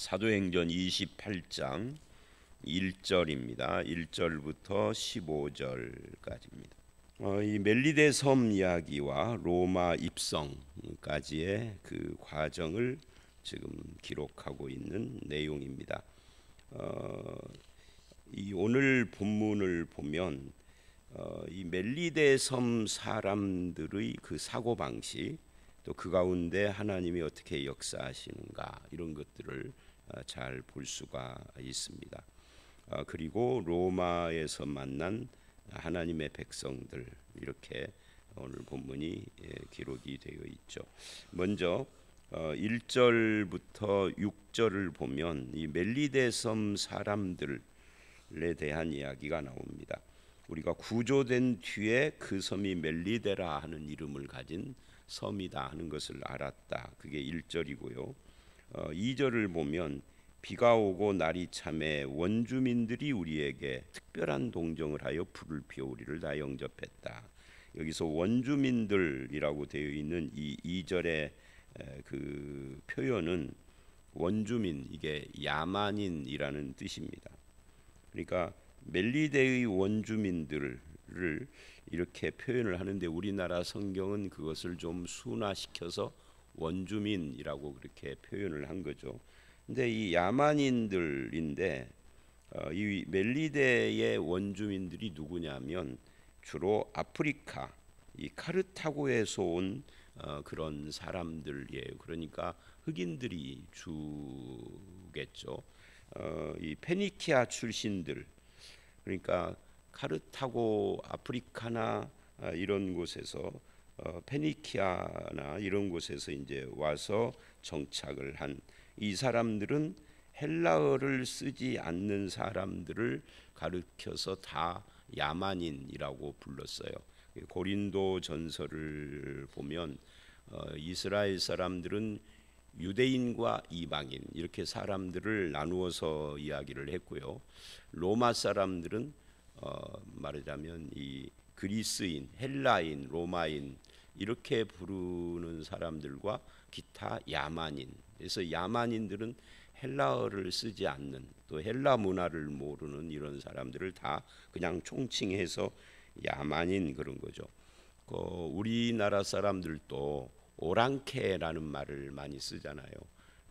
사도행전 28장 1절입니다. 1절부터 15절까지입니다. 이 멜리데 섬 이야기와 로마 입성까지의 그 과정을 지금 기록하고 있는 내용입니다. 이 오늘 본문을 보면 이 멜리데 섬 사람들의 그 사고 방식, 또 그 가운데 하나님이 어떻게 역사하시는가, 이런 것들을 잘 볼 수가 있습니다. 그리고 로마에서 만난 하나님의 백성들, 이렇게 오늘 본문이 기록이 되어 있죠. 먼저 1절부터 6절을 보면 이 멜리데 섬 사람들에 대한 이야기가 나옵니다. 우리가 구조된 뒤에 그 섬이 멜리데라 하는 이름을 가진 섬이다 하는 것을 알았다. 그게 1절이고요. 2절을 보면 비가 오고 날이 참에 원주민들이 우리에게 특별한 동정을 하여 불을 피워 우리를 다 영접했다. 여기서 원주민들이라고 되어 있는 이 2절의 그 표현은 원주민, 이게 야만인이라는 뜻입니다. 그러니까 멜리데의 원주민들을 이렇게 표현을 하는데 우리나라 성경은 그것을 좀 순화시켜서 원주민이라고 그렇게 표현을 한 거죠. 근데 이 야만인들인데 이 멜리데의 원주민들이 누구냐면 주로 아프리카, 이 카르타고에서 온 그런 사람들이에요. 그러니까 흑인들이 주겠죠. 이 페니키아 출신들, 그러니까 카르타고, 아프리카나 이런 곳에서 페니키아나 이런 곳에서 이제 와서 정착을 한 이 사람들은 헬라어를 쓰지 않는 사람들을 가르쳐서 다 야만인이라고 불렀어요. 고린도 전설을 보면 이스라엘 사람들은 유대인과 이방인 이렇게 사람들을 나누어서 이야기를 했고요. 로마 사람들은 말하자면 이 그리스인, 헬라인, 로마인 이렇게 부르는 사람들과 기타 야만인. 그래서 야만인들은 헬라어를 쓰지 않는, 또 헬라 문화를 모르는 이런 사람들을 다 그냥 총칭해서 야만인 그런 거죠. 우리나라 사람들도 오랑캐라는 말을 많이 쓰잖아요.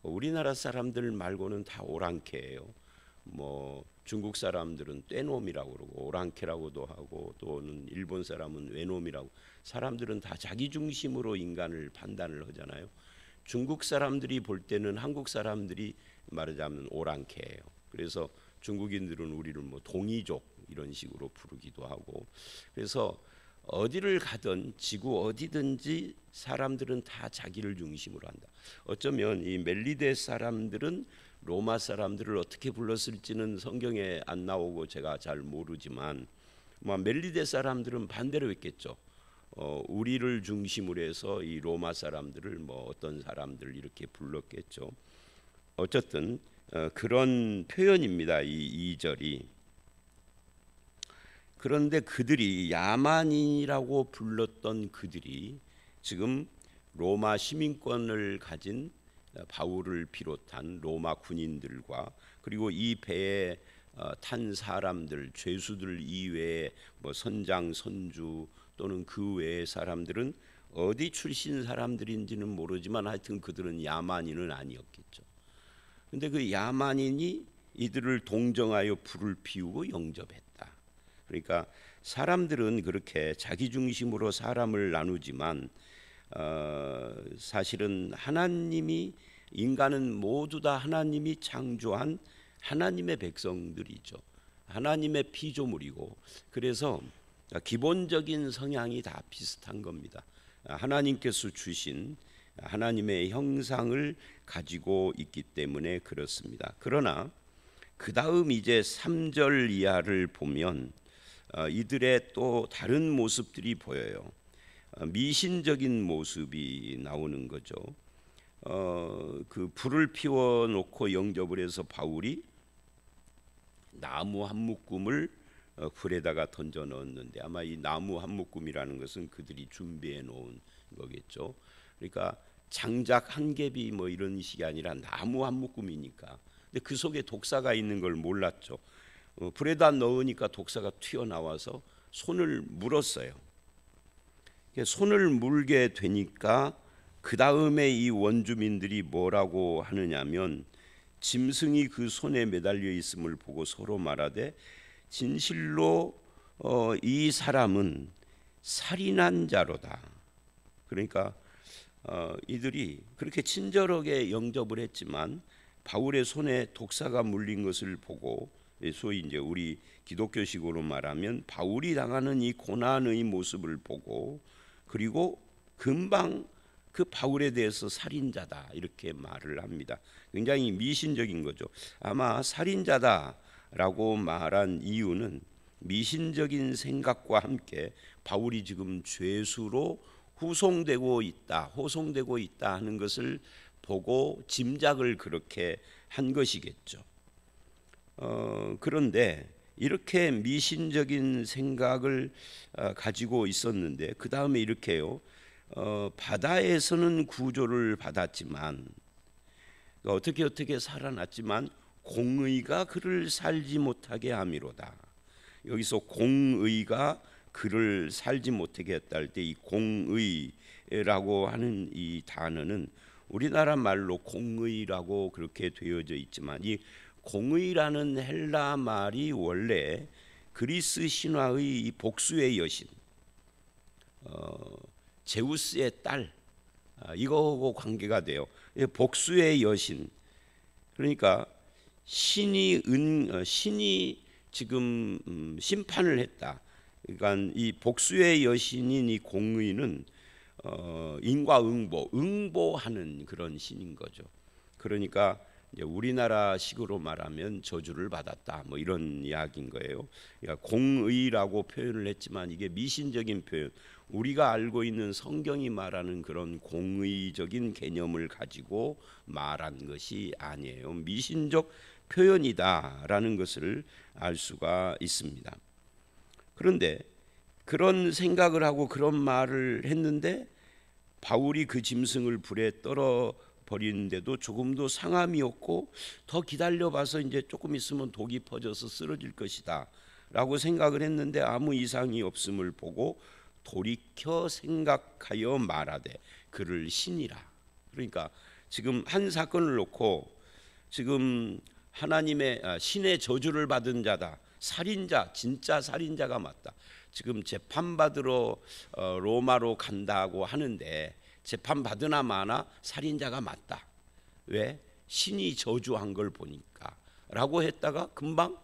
우리나라 사람들 말고는 다 오랑캐예요. 뭐 중국 사람들은 떼놈이라고 그러고 오랑캐라고도 하고, 또는 일본 사람은 외놈이라고. 사람들은 다 자기 중심으로 인간을 판단을 하잖아요. 중국 사람들이 볼 때는 한국 사람들이 말하자면 오랑캐예요. 그래서 중국인들은 우리를 뭐 동이족 이런 식으로 부르기도 하고. 그래서 어디를 가든 지구 어디든지 사람들은 다 자기를 중심으로 한다. 어쩌면 이 멜리데 사람들은 로마 사람들을 어떻게 불렀을지는 성경에 안 나오고 제가 잘 모르지만 멜리데 사람들은 반대로 했겠죠. 우리를 중심으로 해서 이 로마 사람들을 뭐 어떤 사람들 이렇게 불렀겠죠. 어쨌든 그런 표현입니다. 이 2절이. 그런데 그들이 야만인이라고 불렀던 그들이 지금 로마 시민권을 가진 바울을 비롯한 로마 군인들과, 그리고 이 배에 탄 사람들, 죄수들 이외에 뭐 선장, 선주 또는 그 외의 사람들은 어디 출신 사람들인지는 모르지만 하여튼 그들은 야만인은 아니었겠죠. 근데 그 야만인이 이들을 동정하여 불을 피우고 영접했다. 그러니까 사람들은 그렇게 자기 중심으로 사람을 나누지만 사실은 하나님이, 인간은 모두 다 하나님이 창조한 하나님의 백성들이죠. 하나님의 피조물이고, 그래서 기본적인 성향이 다 비슷한 겁니다. 하나님께서 주신 하나님의 형상을 가지고 있기 때문에 그렇습니다. 그러나 그 다음 이제 3절 이하를 보면 이들의 또 다른 모습들이 보여요. 미신적인 모습이 나오는 거죠. 그 불을 피워 놓고 영접을 해서 바울이 나무 한 묶음을 불에다가 던져 넣었는데, 아마 이 나무 한 묶음이라는 것은 그들이 준비해 놓은 거겠죠. 그러니까 장작 한 갭이 뭐 이런 식이 아니라 나무 한 묶음이니까. 근데 그 속에 독사가 있는 걸 몰랐죠. 불에다 넣으니까 독사가 튀어나와서 손을 물었어요. 손을 물게 되니까 그 다음에 이 원주민들이 뭐라고 하느냐면, 짐승이 그 손에 매달려 있음을 보고 서로 말하되 진실로 이 사람은 살인한 자로다. 그러니까 이들이 그렇게 친절하게 영접을 했지만 바울의 손에 독사가 물린 것을 보고, 소위 이제 우리 기독교식으로 말하면 바울이 당하는 이 고난의 모습을 보고, 그리고 금방 그 바울에 대해서 살인자다 이렇게 말을 합니다. 굉장히 미신적인 거죠. 아마 살인자다라고 말한 이유는 미신적인 생각과 함께 바울이 지금 죄수로 호송되고 있다 하는 것을 보고 짐작을 그렇게 한 것이겠죠. 그런데 이렇게 미신적인 생각을 가지고 있었는데 그 다음에 이렇게요. 바다에서는 구조를 받았지만, 어떻게 살아났지만 공의가 그를 살지 못하게 함이로다. 여기서 공의가 그를 살지 못하게 했다 할 때 이 공의라고 하는 이 단어는 우리나라 말로 공의라고 그렇게 되어져 있지만, 이 공의라는 헬라 말이 원래 그리스 신화의 이 복수의 여신 제우스의 딸, 이거하고 관계가 돼요. 복수의 여신, 그러니까 신이 지금 심판을 했다. 그러니까 이 복수의 여신인 이 공의는 응보하는 그런 신인 거죠. 그러니까 이제 우리나라 식으로 말하면 저주를 받았다, 뭐 이런 이야기인 거예요. 그러니까 공의라고 표현을 했지만 이게 미신적인 표현, 우리가 알고 있는 성경이 말하는 그런 공의적인 개념을 가지고 말한 것이 아니에요. 미신적 표현이다라는 것을 알 수가 있습니다. 그런데 그런 생각을 하고 그런 말을 했는데 바울이 그 짐승을 불에 떨어 버리는데도 조금도 상함이 없고, 더 기다려봐서 이제 조금 있으면 독이 퍼져서 쓰러질 것이다 라고 생각을 했는데 아무 이상이 없음을 보고 돌이켜 생각하여 말하되 그를 신이라. 그러니까 지금 한 사건을 놓고 지금 하나님의 신의 저주를 받은 자다, 살인자, 진짜 살인자가 맞다, 지금 재판받으러 로마로 간다고 하는데 재판 받으나 마나 살인자가 맞다. 왜? 신이 저주한 걸 보니까 라고 했다가 금방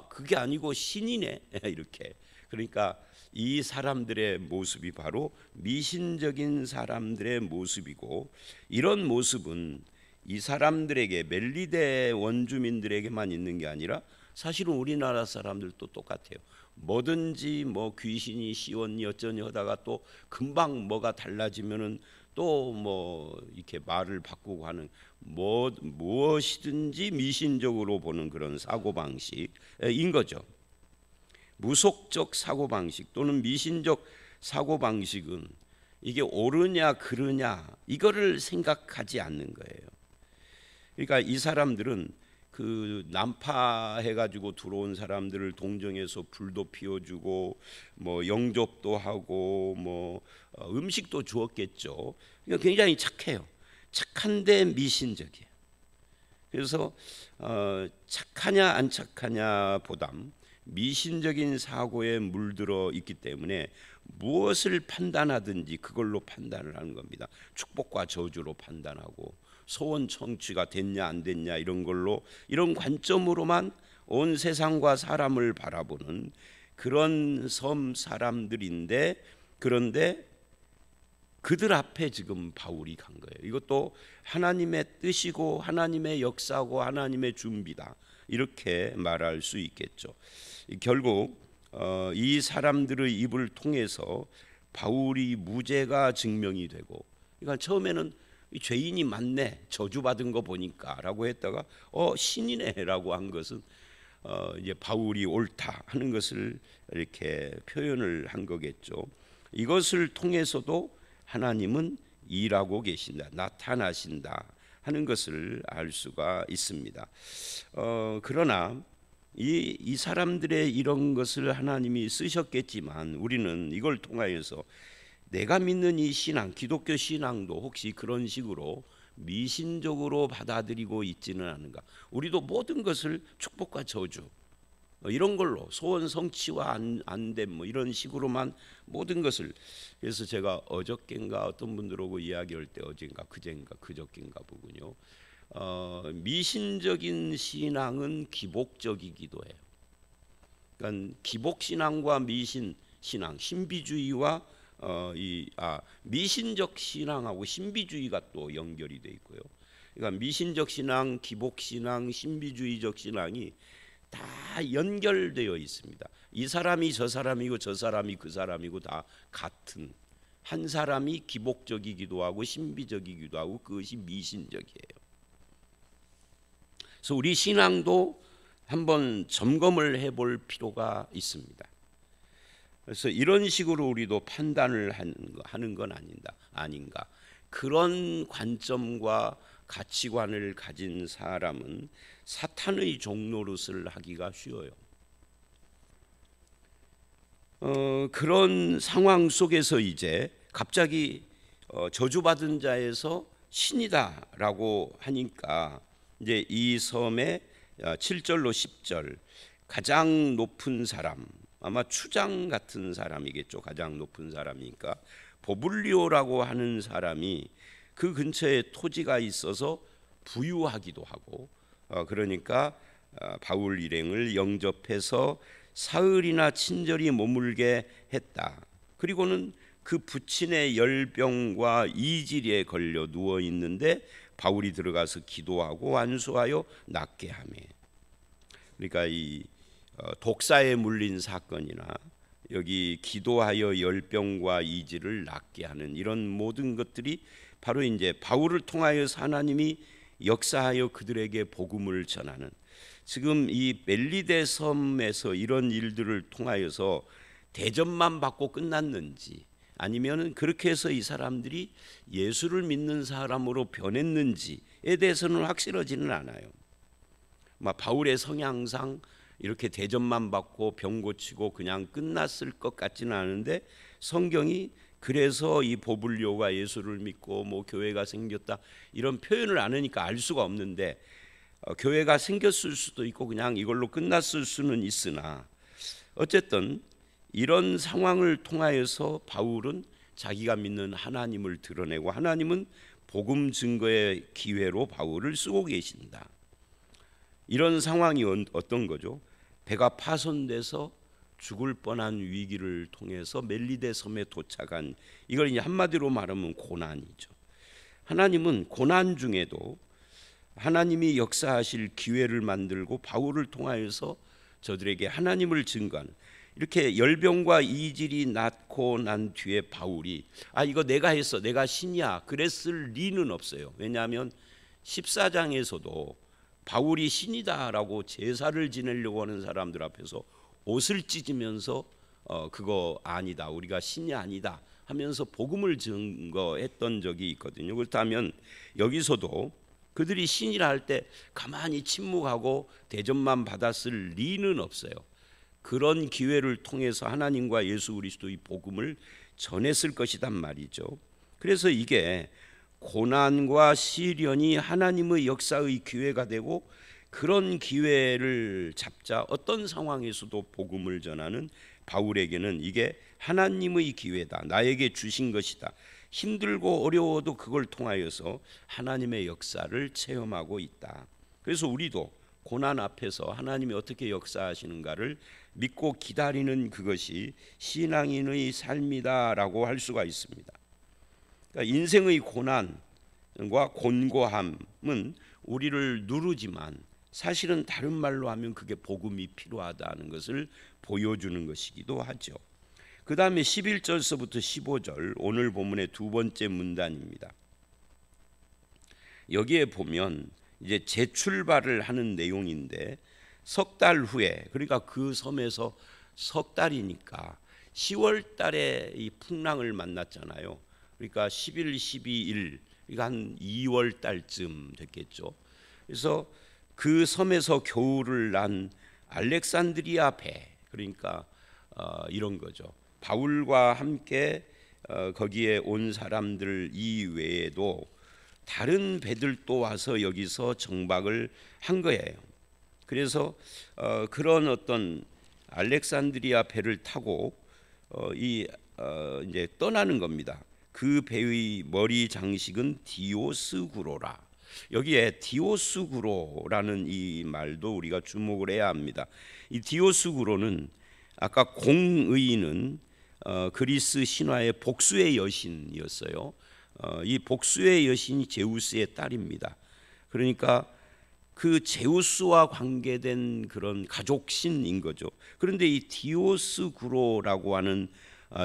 그게 아니고 신이네 이렇게. 그러니까 이 사람들의 모습이 바로 미신적인 사람들의 모습이고, 이런 모습은 이 사람들에게, 멜리데 원주민들에게만 있는 게 아니라 사실은 우리나라 사람들도 똑같아요. 뭐든지 뭐 귀신이 시원니 어쩌니 하다가 또 금방 뭐가 달라지면은 또 뭐 이렇게 말을 바꾸고 하는, 무엇이든지 미신적으로 보는 그런 사고방식인 거죠. 무속적 사고방식 또는 미신적 사고방식은 이게 옳으냐 그르냐 이거를 생각하지 않는 거예요. 그러니까 이 사람들은 그 난파해가지고 들어온 사람들을 동정해서 불도 피워주고 뭐 영접도 하고 뭐 음식도 주었겠죠. 그러니까 굉장히 착해요. 착한데 미신적이에요. 그래서 착하냐 안 착하냐 보담 미신적인 사고에 물들어 있기 때문에 무엇을 판단하든지 그걸로 판단을 하는 겁니다. 축복과 저주로 판단하고 소원 청취가 됐냐 안 됐냐 이런 걸로, 이런 관점으로만 온 세상과 사람을 바라보는 그런 섬 사람들인데, 그런데 그들 앞에 지금 바울이 간 거예요. 이것도 하나님의 뜻이고 하나님의 역사고 하나님의 준비다, 이렇게 말할 수 있겠죠. 결국 이 사람들의 입을 통해서 바울이 무죄가 증명이 되고, 그러니까 처음에는 죄인이 많네, 저주받은 거 보니까 라고 했다가 신이네 라고 한 것은 이제 바울이 옳다 하는 것을 이렇게 표현을 한 거겠죠. 이것을 통해서도 하나님은 일하고 계신다, 나타나신다 하는 것을 알 수가 있습니다. 그러나 이 사람들의 이런 것을 하나님이 쓰셨겠지만 우리는 이걸 통하여서 내가 믿는 이 신앙, 기독교 신앙도 혹시 그런 식으로 미신적으로 받아들이고 있지는 않은가? 우리도 모든 것을 축복과 저주 이런 걸로 소원 성취와 안됨 뭐 이런 식으로만 모든 것을. 그래서 제가 어저께인가 어떤 분들하고 이야기할 때 어젠가 그젠가 그저께인가 보군요. 미신적인 신앙은 기복적이기도 해요. 그러니까 기복 신앙과 미신 신앙, 신비주의와 미신적 신앙하고 신비주의가 또 연결이 돼 있고요. 그러니까 미신적 신앙, 기복 신앙, 신비주의적 신앙이 다 연결되어 있습니다. 이 사람이 저 사람이고 저 사람이 그 사람이고 다 같은 한 사람이 기복적이기도 하고 신비적이기도 하고 그것이 미신적이에요. 그래서 우리 신앙도 한번 점검을 해볼 필요가 있습니다. 그래서 이런 식으로 우리도 판단을 하는 건 아닌가. 그런 관점과 가치관을 가진 사람은 사탄의 종노릇을 하기가 쉬워요. 그런 상황 속에서 이제 갑자기 저주받은 자에서 신이다라고 하니까 이제 이 섬의 7절로 10절 가장 높은 사람, 아마 추장 같은 사람이겠죠. 가장 높은 사람이니까 보블리오라고 하는 사람이 그 근처에 토지가 있어서 부유하기도 하고 그러니까 바울 일행을 영접해서 사흘이나 친절히 머물게 했다. 그리고는 그 부친의 열병과 이질에 걸려 누워 있는데 바울이 들어가서 기도하고 안수하여 낫게 하며. 그러니까 이 독사에 물린 사건이나 여기 기도하여 열병과 이질을 낫게 하는 이런 모든 것들이 바로 이제 바울을 통하여서 하나님이 역사하여 그들에게 복음을 전하는, 지금 이 멜리데 섬에서 이런 일들을 통하여서 대접만 받고 끝났는지 아니면 그렇게 해서 이 사람들이 예수를 믿는 사람으로 변했는지에 대해서는 확실하지는 않아요. 바울의 성향상 이렇게 대접만 받고 병 고치고 그냥 끝났을 것 같지는 않은데 성경이 그래서 이 보블리오가 예수를 믿고 뭐 교회가 생겼다 이런 표현을 안 하니까 알 수가 없는데 교회가 생겼을 수도 있고 그냥 이걸로 끝났을 수는 있으나 어쨌든 이런 상황을 통하여서 바울은 자기가 믿는 하나님을 드러내고 하나님은 복음 증거의 기회로 바울을 쓰고 계신다. 이런 상황이 어떤 거죠? 배가 파손돼서 죽을 뻔한 위기를 통해서 멜리데 섬에 도착한, 이걸 이제 한마디로 말하면 고난이죠. 하나님은 고난 중에도 하나님이 역사하실 기회를 만들고 바울을 통하여서 저들에게 하나님을 증거하는, 이렇게 열병과 이질이 낫고 난 뒤에 바울이 이거 내가 했어, 내가 신이야 그랬을 리는 없어요. 왜냐하면 14장에서도 바울이 신이다라고 제사를 지내려고 하는 사람들 앞에서 옷을 찢으면서 그거 아니다, 우리가 신이 아니다 하면서 복음을 증거했던 적이 있거든요. 그렇다면 여기서도 그들이 신이라 할 때 가만히 침묵하고 대접만 받았을 리는 없어요. 그런 기회를 통해서 하나님과 예수 그리스도의 복음을 전했을 것이란 말이죠. 그래서 이게 고난과 시련이 하나님의 역사의 기회가 되고 그런 기회를 잡자 어떤 상황에서도 복음을 전하는 바울에게는 이게 하나님의 기회다, 나에게 주신 것이다. 힘들고 어려워도 그걸 통하여서 하나님의 역사를 체험하고 있다. 그래서 우리도 고난 앞에서 하나님이 어떻게 역사하시는가를 믿고 기다리는 그것이 신앙인의 삶이다라고 할 수가 있습니다. 그러니까 인생의 고난과 곤고함은 우리를 누르지만 사실은 다른 말로 하면 그게 복음이 필요하다는 것을 보여주는 것이기도 하죠. 그 다음에 11절서부터 15절 오늘 본문의 두 번째 문단입니다. 여기에 보면 이제 재출발을 하는 내용인데 석 달 후에, 그러니까 그 섬에서 석 달이니까 10월 달에 이 풍랑을 만났잖아요. 그러니까 11, 12일, 그러니까 한 2월 달쯤 됐겠죠. 그래서 그 섬에서 겨울을 난 알렉산드리아 배, 그러니까 이런 거죠. 바울과 함께 거기에 온 사람들 이외에도 다른 배들도 와서 여기서 정박을 한 거예요. 그래서 그런 어떤 알렉산드리아 배를 타고 이제 떠나는 겁니다. 그 배의 머리 장식은 디오스구로라. 여기에 디오스구로라는 이 말도 우리가 주목을 해야 합니다. 이 디오스구로는 아까 공의는 그리스 신화의 복수의 여신이었어요. 이 복수의 여신이 제우스의 딸입니다. 그러니까 그 제우스와 관계된 그런 가족신인 거죠. 그런데 이 디오스구로라고 하는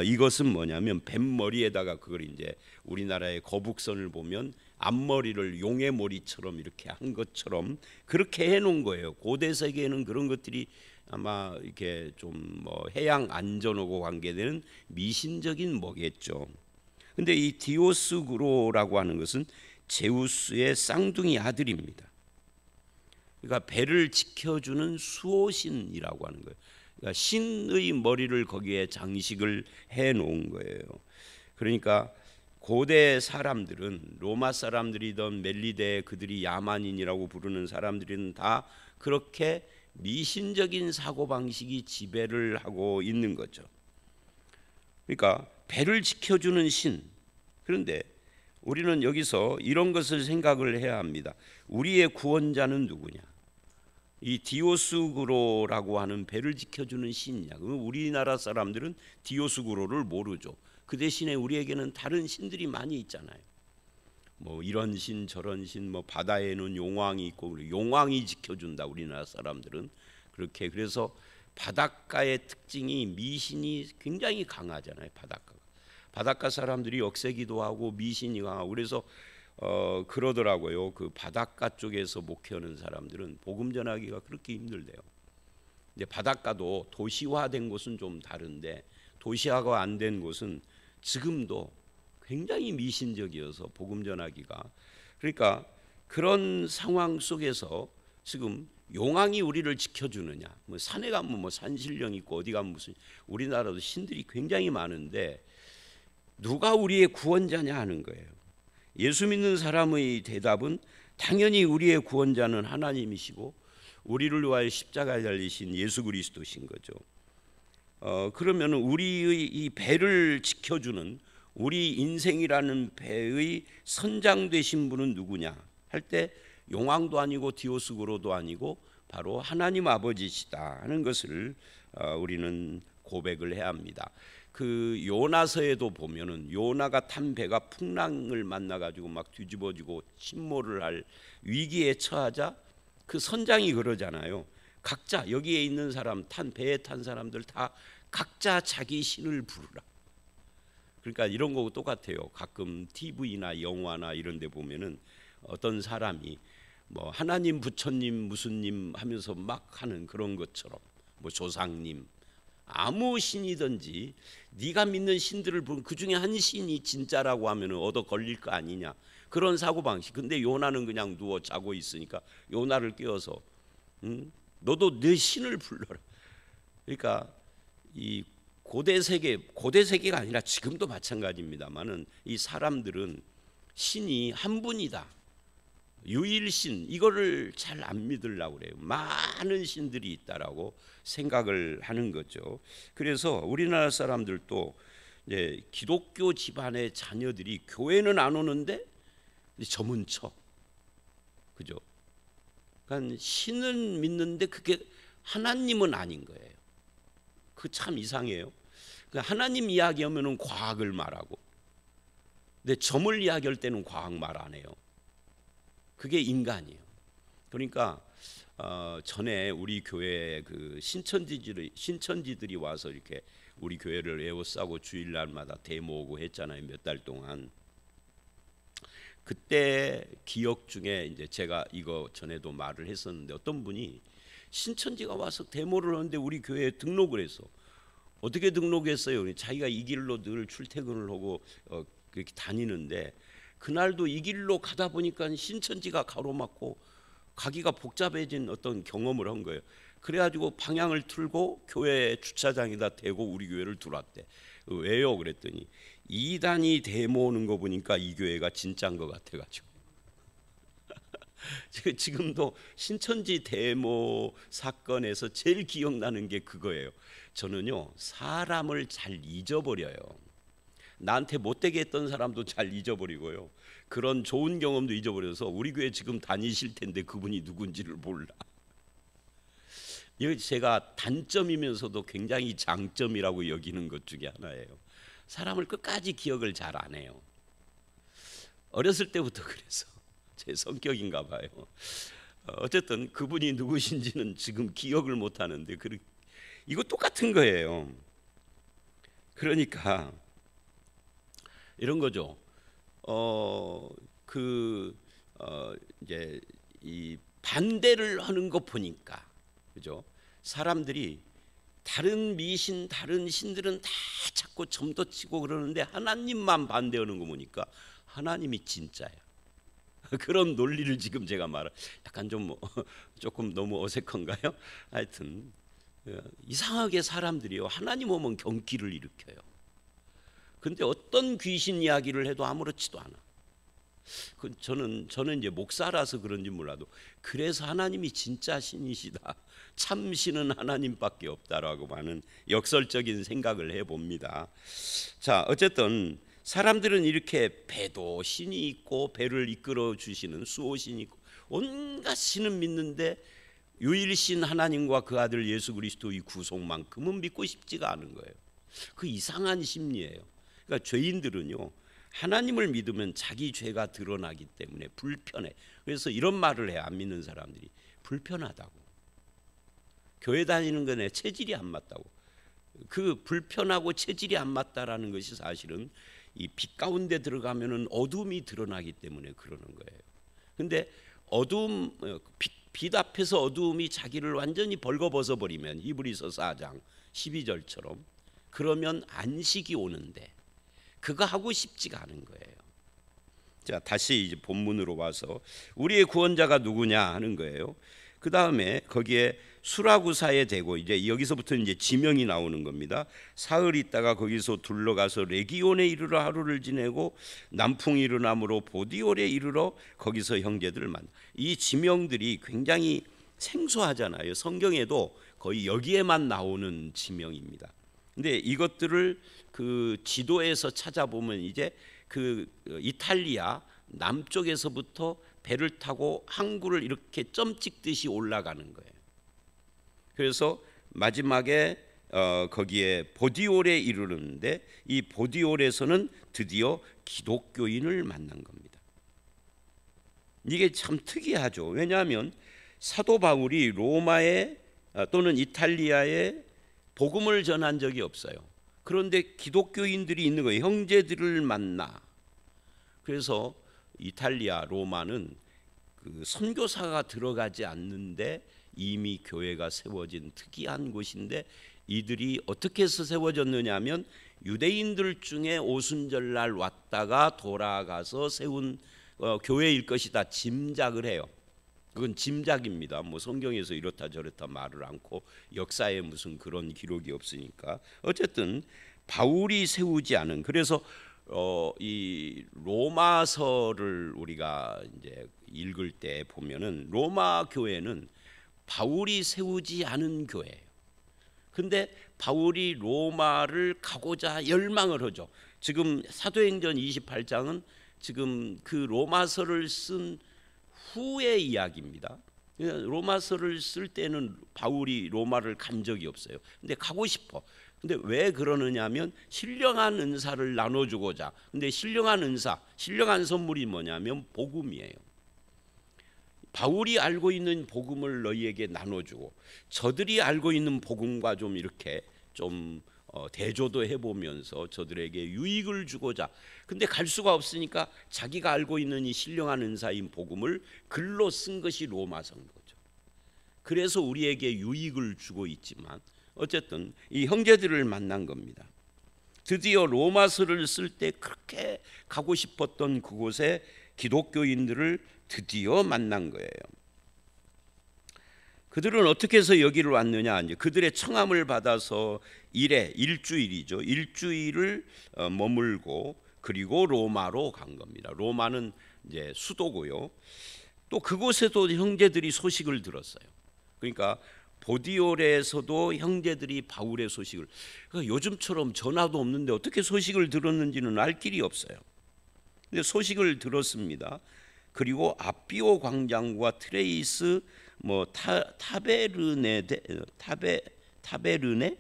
이것은 뭐냐면 뱀머리에다가 그걸 이제 우리나라의 거북선을 보면 앞머리를 용의 머리처럼 이렇게 한 것처럼 그렇게 해놓은 거예요. 고대 세계에는 그런 것들이 아마 이렇게 좀 뭐 해양 안전하고 관계되는 미신적인 뭐겠죠. 근데 이 디오스구로라고 하는 것은 제우스의 쌍둥이 아들입니다. 그러니까 배를 지켜주는 수호신이라고 하는 거예요. 그러니까 신의 머리를 거기에 장식을 해 놓은 거예요. 그러니까 고대 사람들은 로마 사람들이든 멜리데 그들이 야만인이라고 부르는 사람들은 다 그렇게 미신적인 사고방식이 지배를 하고 있는 거죠. 그러니까 배를 지켜주는 신. 그런데 우리는 여기서 이런 것을 생각을 해야 합니다. 우리의 구원자는 누구냐? 이 디오스구로라고 하는 배를 지켜주는 신이냐? 우리나라 사람들은 디오스구로를 모르죠. 그 대신에 우리에게는 다른 신들이 많이 있잖아요. 뭐 이런 신 저런 신, 뭐 바다에는 용왕이 있고 용왕이 지켜준다. 우리나라 사람들은 그렇게. 그래서 바닷가의 특징이 미신이 굉장히 강하잖아요. 바닷가 사람들이 억세기도 하고 미신이 강하고 그래서 그러더라고요. 그 바닷가 쪽에서 목회하는 사람들은 복음 전하기가 그렇게 힘들대요. 근데 바닷가도 도시화된 곳은 좀 다른데 도시화가 안 된 곳은 지금도 굉장히 미신적이어서 복음 전하기가. 그러니까 그런 상황 속에서 지금 용왕이 우리를 지켜주느냐? 뭐 산에 가면 뭐 산신령 있고 어디 가면 무슨 우리나라도 신들이 굉장히 많은데 누가 우리의 구원자냐 하는 거예요. 예수 믿는 사람의 대답은 당연히 우리의 구원자는 하나님이시고 우리를 위하여 십자가에 달리신 예수 그리스도신 거죠. 그러면 우리의 이 배를 지켜주는 우리 인생이라는 배의 선장 되신 분은 누구냐 할 때 용왕도 아니고 디오스구로도 아니고 바로 하나님 아버지시다 하는 것을 우리는 고백을 해야 합니다. 그 요나서에도 보면은 요나가 탄 배가 풍랑을 만나 가지고 막 뒤집어지고 침몰을 할 위기에 처하자 그 선장이 그러잖아요. 각자 여기에 있는 사람 배에 탄 사람들 다 각자 자기 신을 부르라. 그러니까 이런 거하고 똑같아요. 가끔 TV나 영화나 이런 데 보면은 어떤 사람이 뭐 하나님 부처님 무슨 님 하면서 막 하는 그런 것처럼 뭐 조상님 아무 신이든지 네가 믿는 신들을 부르면 그중에 한 신이 진짜라고 하면 얻어 걸릴 거 아니냐 그런 사고방식. 근데 요나는 그냥 누워 자고 있으니까 요나를 깨워서 너도 네 신을 불러라. 그러니까 이 고대 세계가 아니라 지금도 마찬가지입니다만은 이 사람들은 신이 한 분이다. 유일신 이거를 잘 안 믿으려고 그래요. 많은 신들이 있다라고 생각을 하는 거죠. 그래서 우리나라 사람들도 이제 기독교 집안의 자녀들이 교회는 안 오는데 점은 쳐, 그죠? 그러니까 신은 믿는데 그게 하나님은 아닌 거예요. 그 참 이상해요. 그러니까 하나님 이야기하면은 과학을 말하고, 근데 점을 이야기할 때는 과학 말 안 해요. 그게 인간이에요. 그러니까 전에 우리 교회 그 신천지들이 와서 이렇게 우리 교회를 에워싸고 주일날마다 대모하고 했잖아요. 몇 달 동안. 그때 기억 중에 이제 제가 이거 전에도 말을 했었는데 어떤 분이 신천지가 와서 데모를 하는데 우리 교회에 등록을 해서 어떻게 등록했어요? 자기가 이 길로 늘 출퇴근을 하고 그렇게 다니는데 그날도 이 길로 가다 보니까 신천지가 가로막고 가기가 복잡해진 어떤 경험을 한 거예요. 그래가지고 방향을 틀고 교회 주차장에다 대고 우리 교회를 들어왔대. 왜요? 그랬더니 이단이 데모 오는 거 보니까 이 교회가 진짜인 것 같아가지고. 지금도 신천지 데모 사건에서 제일 기억나는 게 그거예요. 저는요, 사람을 잘 잊어버려요. 나한테 못되게 했던 사람도 잘 잊어버리고요, 그런 좋은 경험도 잊어버려서 우리 교회 지금 다니실 텐데 그분이 누군지를 몰라. 이거 제가 단점이면서도 굉장히 장점이라고 여기는 것 중에 하나예요. 사람을 끝까지 기억을 잘 안 해요. 어렸을 때부터 그래서 제 성격인가 봐요. 어쨌든 그분이 누구신지는 지금 기억을 못 하는데 이거 똑같은 거예요. 그러니까 이런 거죠. 이제 이 반대를 하는 거 보니까, 그죠? 사람들이 다른 미신, 다른 신들은 다 자꾸 점도 치고 그러는데 하나님만 반대하는 거 보니까 하나님이 진짜야. 그런 논리를 지금 제가 약간 좀 조금 너무 어색한가요? 하여튼 이상하게 사람들이요, 하나님 오면 경기를 일으켜요. 근데 어떤 귀신 이야기를 해도 아무렇지도 않아. 저는 이제 목사라서 그런지 몰라도 그래서 하나님이 진짜 신이시다, 참 신은 하나님밖에 없다라고 하는 역설적인 생각을 해봅니다. 자, 어쨌든 사람들은 이렇게 배도 신이 있고 배를 이끌어 주시는 수호신이 있고 온갖 신은 믿는데 유일신 하나님과 그 아들 예수 그리스도의 구속만큼은 믿고 싶지가 않은 거예요. 그 이상한 심리예요. 그러니까 죄인들은요, 하나님을 믿으면 자기 죄가 드러나기 때문에 불편해. 그래서 이런 말을 해요. 안 믿는 사람들이 불편하다고. 교회 다니는 거 내 체질이 안 맞다고. 그 불편하고 체질이 안 맞다라는 것이 사실은 이 빛 가운데 들어가면은 어둠이 드러나기 때문에 그러는 거예요. 근데 어둠, 빛 앞에서 어둠이 자기를 완전히 벌거벗어 버리면 히브리서 4장 12절처럼 그러면 안식이 오는데 그거 하고 싶지가 않은 거예요. 자, 다시 이제 본문으로 와서 우리의 구원자가 누구냐 하는 거예요. 그 다음에 거기에 수라구사에 대고 이제 여기서부터 이제 지명이 나오는 겁니다. 사흘 있다가 거기서 둘러가서 레기온에 이르러 하루를 지내고 남풍이 일어나므로 보디올에 이르러 거기서 형제들을 만나. 이 지명들이 굉장히 생소하잖아요. 성경에도 거의 여기에만 나오는 지명입니다. 근데 이것들을 그 지도에서 찾아보면 이제 그 이탈리아 남쪽에서부터 배를 타고 항구를 이렇게 점 찍듯이 올라가는 거예요. 그래서 마지막에 거기에 보디올에 이르는데 이 보디올에서는 드디어 기독교인을 만난 겁니다. 이게 참 특이하죠. 왜냐하면 사도 바울이 로마에 또는 이탈리아에 복음을 전한 적이 없어요. 그런데 기독교인들이 있는 거예요. 형제들을 만나. 그래서 이탈리아 로마는 그 선교사가 들어가지 않는데 이미 교회가 세워진 특이한 곳인데, 이들이 어떻게 해서 세워졌느냐 하면 유대인들 중에 오순절날 왔다가 돌아가서 세운 교회일 것이다 짐작을 해요. 그건 짐작입니다. 뭐 성경에서 이렇다 저렇다 말을 않고 역사에 무슨 그런 기록이 없으니까. 어쨌든 바울이 세우지 않은, 그래서 이 로마서를 우리가 이제 읽을 때 보면은 로마 교회는 바울이 세우지 않은 교회예요. 근데 바울이 로마를 가고자 열망을 하죠. 지금 사도행전 28장은 지금 그 로마서를 쓴 후의 이야기입니다. 로마서를 쓸 때는 바울이 로마를 간 적이 없어요. 근데 가고 싶어. 근데 왜 그러느냐 하면 신령한 은사를 나눠주고자. 근데 신령한 은사, 신령한 선물이 뭐냐면 복음이에요. 바울이 알고 있는 복음을 너희에게 나눠주고 저들이 알고 있는 복음과 좀 이렇게 좀 대조도 해보면서 저들에게 유익을 주고자. 근데 갈 수가 없으니까 자기가 알고 있는 이 신령한 은사인 복음을 글로 쓴 것이 로마서인 거죠. 그래서 우리에게 유익을 주고 있지만 어쨌든 이 형제들을 만난 겁니다. 드디어 로마서를 쓸 때 그렇게 가고 싶었던 그곳에 기독교인들을 드디어 만난 거예요. 그들은 어떻게 해서 여기를 왔느냐? 이제 그들의 청함을 받아서 일주일이죠. 일주일을 머물고 그리고 로마로 간 겁니다. 로마는 이제 수도고요. 또 그곳에도 형제들이 소식을 들었어요. 그러니까 보디올에서도 형제들이 바울의 소식을, 그러니까 요즘처럼 전화도 없는데 어떻게 소식을 들었는지는 알 길이 없어요. 근데 소식을 들었습니다. 그리고 아비오 광장과 트레이스 타베르네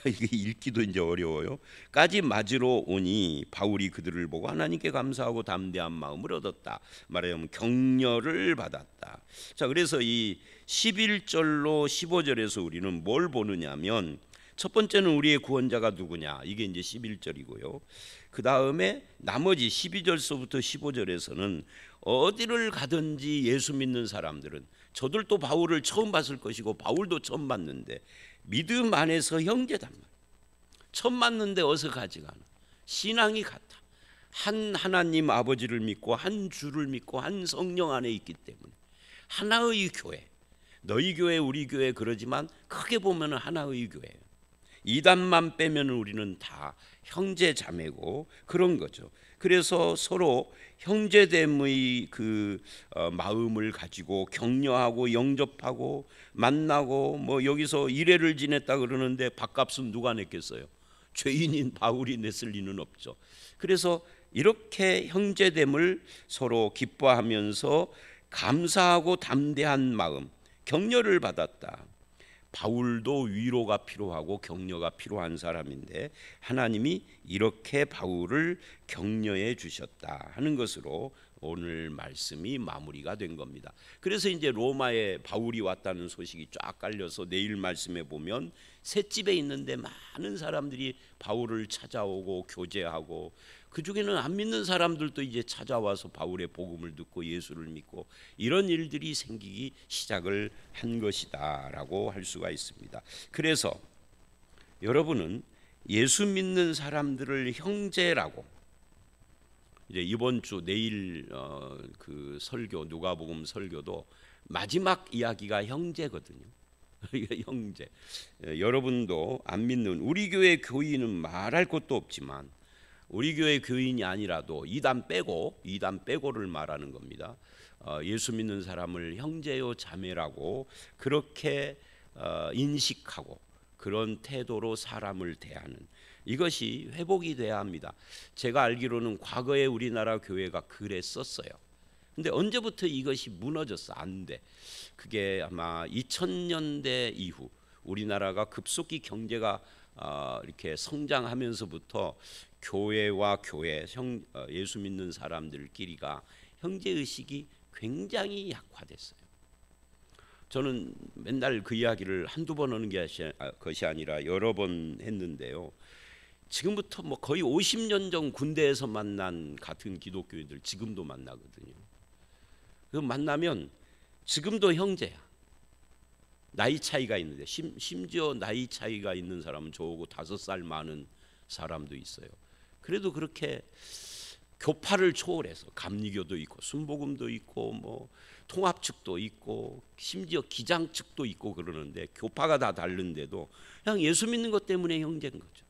이게 읽기도 이제 어려워요. 까지 맞으러 오니 바울이 그들을 보고 하나님께 감사하고 담대한 마음을 얻었다. 말하자면 격려를 받았다. 자, 그래서 이 11절로 15절에서 우리는 뭘 보느냐면, 첫 번째는 우리의 구원자가 누구냐, 이게 이제 11절이고요. 그 다음에 나머지 12절서부터 15절에서는 어디를 가든지 예수 믿는 사람들은, 저들도 바울을 처음 봤을 것이고 바울도 처음 봤는데 믿음 안에서 형제단 말이에요. 처음 봤는데 어서 가지가 않아. 신앙이 같아. 한 하나님 아버지를 믿고 한 주를 믿고 한 성령 안에 있기 때문에 하나의 교회. 너희 교회 우리 교회 그러지만 크게 보면 하나의 교회예요. 이단만 빼면 우리는 다 형제 자매고 그런 거죠. 그래서 서로 형제됨의 그 마음을 가지고 격려하고 영접하고 만나고, 여기서 일회를 지냈다 그러는데 밥값은 누가 냈겠어요? 죄인인 바울이 냈을 리는 없죠. 그래서 이렇게 형제됨을 서로 기뻐하면서 감사하고 담대한 마음, 격려를 받았다. 바울도 위로가 필요하고 격려가 필요한 사람인데 하나님이 이렇게 바울을 격려해 주셨다 하는 것으로 오늘 말씀이 마무리가 된 겁니다. 그래서 이제 로마에 바울이 왔다는 소식이 쫙 깔려서 내일 말씀에 보면 셋집에 있는데 많은 사람들이 바울을 찾아오고 교제하고, 그 중에는 안 믿는 사람들도 이제 찾아와서 바울의 복음을 듣고 예수를 믿고, 이런 일들이 생기기 시작을 한 것이다라고 할 수가 있습니다. 그래서 여러분은 예수 믿는 사람들을 형제라고, 이제 이번 주 내일 그 설교 누가복음 설교도 마지막 이야기가 형제거든요. 형제. 여러분도 안 믿는 우리 교회 교인은 말할 것도 없지만, 우리 교회 교인이 아니라도 이단 빼고를 말하는 겁니다. 예수 믿는 사람을 형제요 자매라고 그렇게 인식하고 그런 태도로 사람을 대하는, 이것이 회복이 돼야 합니다. 제가 알기로는 과거에 우리나라 교회가 그랬었어요. 근데 언제부터 이것이 무너졌어? 안 돼. 그게 아마 2000년대 이후 우리나라가 급속히 경제가 이렇게 성장하면서부터 교회와 교회, 예수 믿는 사람들끼리가 형제의식이 굉장히 약화됐어요. 저는 맨날 그 이야기를 한두 번 하는 것이 아니라 여러 번 했는데요. 지금부터 거의 50년 전 군대에서 만난 같은 기독교인들 지금도 만나거든요. 그 만나면 지금도 형제야. 나이 차이가 있는데, 심지어 나이 차이가 있는 사람은 저하고 5살 많은 사람도 있어요. 그래도 그렇게 교파를 초월해서 감리교도 있고 순복음도 있고 통합측도 있고 심지어 기장측도 있고 그러는데, 교파가 다 다른데도 그냥 예수 믿는 것 때문에 형제인 거죠.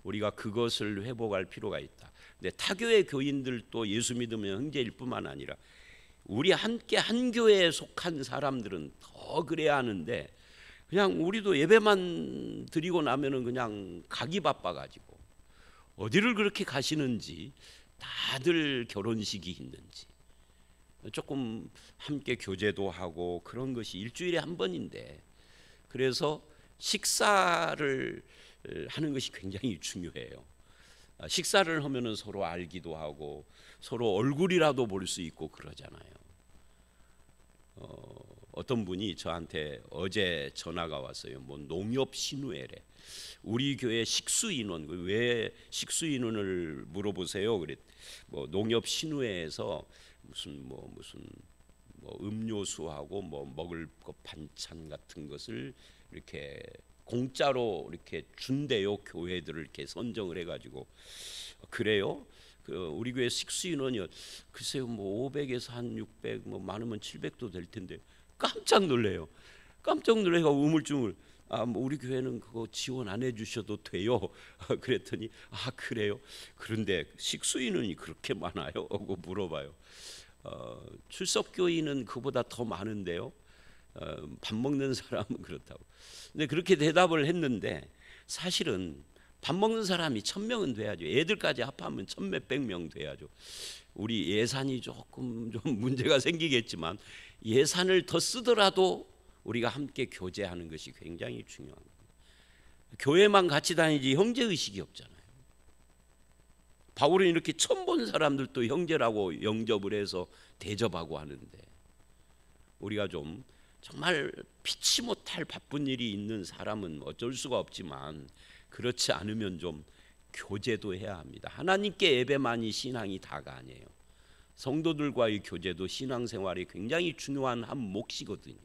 우리가 그것을 회복할 필요가 있다. 근데 타교의 교인들도 예수 믿으면 형제일 뿐만 아니라 우리 함께 한 교회에 속한 사람들은 더 그래야 하는데, 그냥 우리도 예배만 드리고 나면은 그냥 가기 바빠가지고 어디를 그렇게 가시는지, 다들 결혼식이 있는지, 조금 함께 교제도 하고 그런 것이 일주일에 한 번인데, 그래서 식사를 하는 것이 굉장히 중요해요. 식사를 하면은 서로 알기도 하고 서로 얼굴이라도 볼 수 있고 그러잖아요. 어떤 분이 저한테 어제 전화가 왔어요. 농협 신우회래. 우리 교회 식수 인원, 왜 식수 인원을 물어보세요? 그랬. 농협 신우회에서 무슨 뭐 음료수하고 뭐 먹을 것 반찬 같은 것을 이렇게 공짜로 이렇게 준대요. 교회들을 이렇게 선정을 해가지고. 그래요? 우리 교회 식수 인원이 글쎄요 뭐 500에서 한 600, 뭐 많으면 700도 될 텐데 깜짝 놀래요. 깜짝 놀래가 우물쭈물. 뭐 우리 교회는 그거 지원 안 해주셔도 돼요. 그랬더니 그래요? 그런데 식수 인원이 그렇게 많아요? 하고 물어봐요. 출석교인은 그보다 더 많은데요. 밥 먹는 사람은 그렇다고. 근데 그렇게 대답을 했는데 사실은 밥 먹는 사람이 1000명은 돼야죠. 애들까지 합하면 1000몇백 명 돼야죠. 우리 예산이 조금 좀 문제가 생기겠지만 예산을 더 쓰더라도 우리가 함께 교제하는 것이 굉장히 중요합니다. 교회만 같이 다니지 형제의식이 없잖아요. 바울은 이렇게 처음 본 사람들도 형제라고 영접을 해서 대접하고 하는데 우리가 좀 정말 피치 못할 바쁜 일이 있는 사람은 어쩔 수가 없지만 그렇지 않으면 좀 교제도 해야 합니다. 하나님께 예배만이 신앙이 다가 아니에요. 성도들과의 교제도 신앙생활이 굉장히 중요한 한 몫이거든요.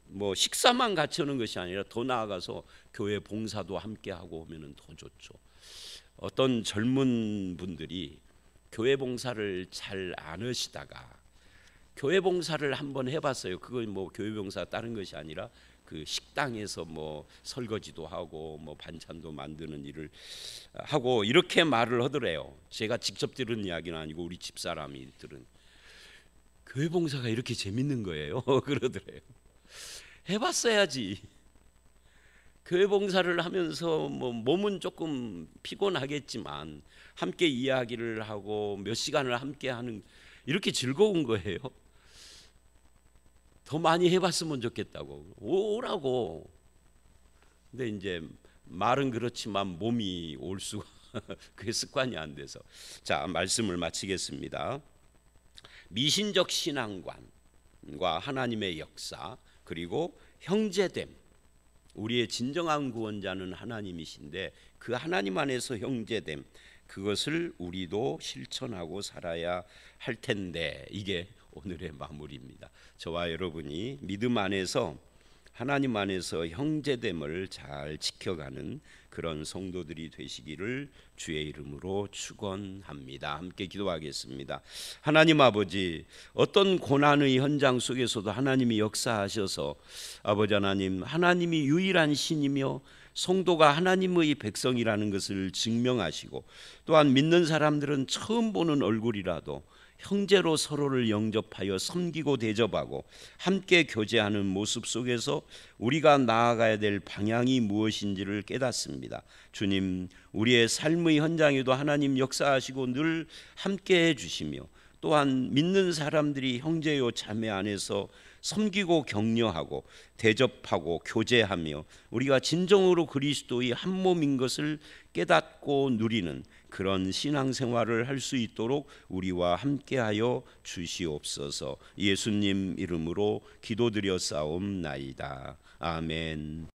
뭐 식사만 같이 하는 것이 아니라 더 나아가서 교회 봉사도 함께 하고 오면은 더 좋죠. 어떤 젊은 분들이 교회 봉사를 잘 안 하시다가 교회 봉사를 한번 해봤어요. 그건 뭐 교회 봉사 다른 것이 아니라 그 식당에서 뭐 설거지도 하고 뭐 반찬도 만드는 일을 하고 이렇게 말을 하더래요. 제가 직접 들은 이야기는 아니고 우리 집사람이 들은. 교회 봉사가 이렇게 재밌는 거예요. 그러더래요. 해봤어야지. 교회 봉사를 하면서 뭐 몸은 조금 피곤하겠지만 함께 이야기를 하고 몇 시간을 함께 하는 이렇게 즐거운 거예요. 더 많이 해봤으면 좋겠다고 오라고. 근데 이제 말은 그렇지만 몸이 올 수가 그게 습관이 안 돼서. 자, 말씀을 마치겠습니다. 미신적 신앙관과 하나님의 역사 그리고 형제됨. 우리의 진정한 구원자는 하나님이신데 그 하나님 안에서 형제됨, 그것을 우리도 실천하고 살아야 할 텐데 이게 오늘의 마무리입니다. 저와 여러분이 믿음 안에서 하나님 안에서 형제됨을 잘 지켜가는 그런 성도들이 되시기를 주의 이름으로 축원합니다. 함께 기도하겠습니다. 하나님 아버지, 어떤 고난의 현장 속에서도 하나님이 역사하셔서 아버지 하나님, 하나님이 유일한 신이며 성도가 하나님의 백성이라는 것을 증명하시고 또한 믿는 사람들은 처음 보는 얼굴이라도 형제로 서로를 영접하여 섬기고 대접하고 함께 교제하는 모습 속에서 우리가 나아가야 될 방향이 무엇인지를 깨닫습니다. 주님, 우리의 삶의 현장에도 하나님 역사하시고 늘 함께 해주시며 또한 믿는 사람들이 형제요 자매 안에서 섬기고 격려하고 대접하고 교제하며 우리가 진정으로 그리스도의 한 몸인 것을 깨닫고 누리는 그런 신앙생활을 할 수 있도록 우리와 함께하여 주시옵소서. 예수님 이름으로 기도드려 싸움나이다. 아멘.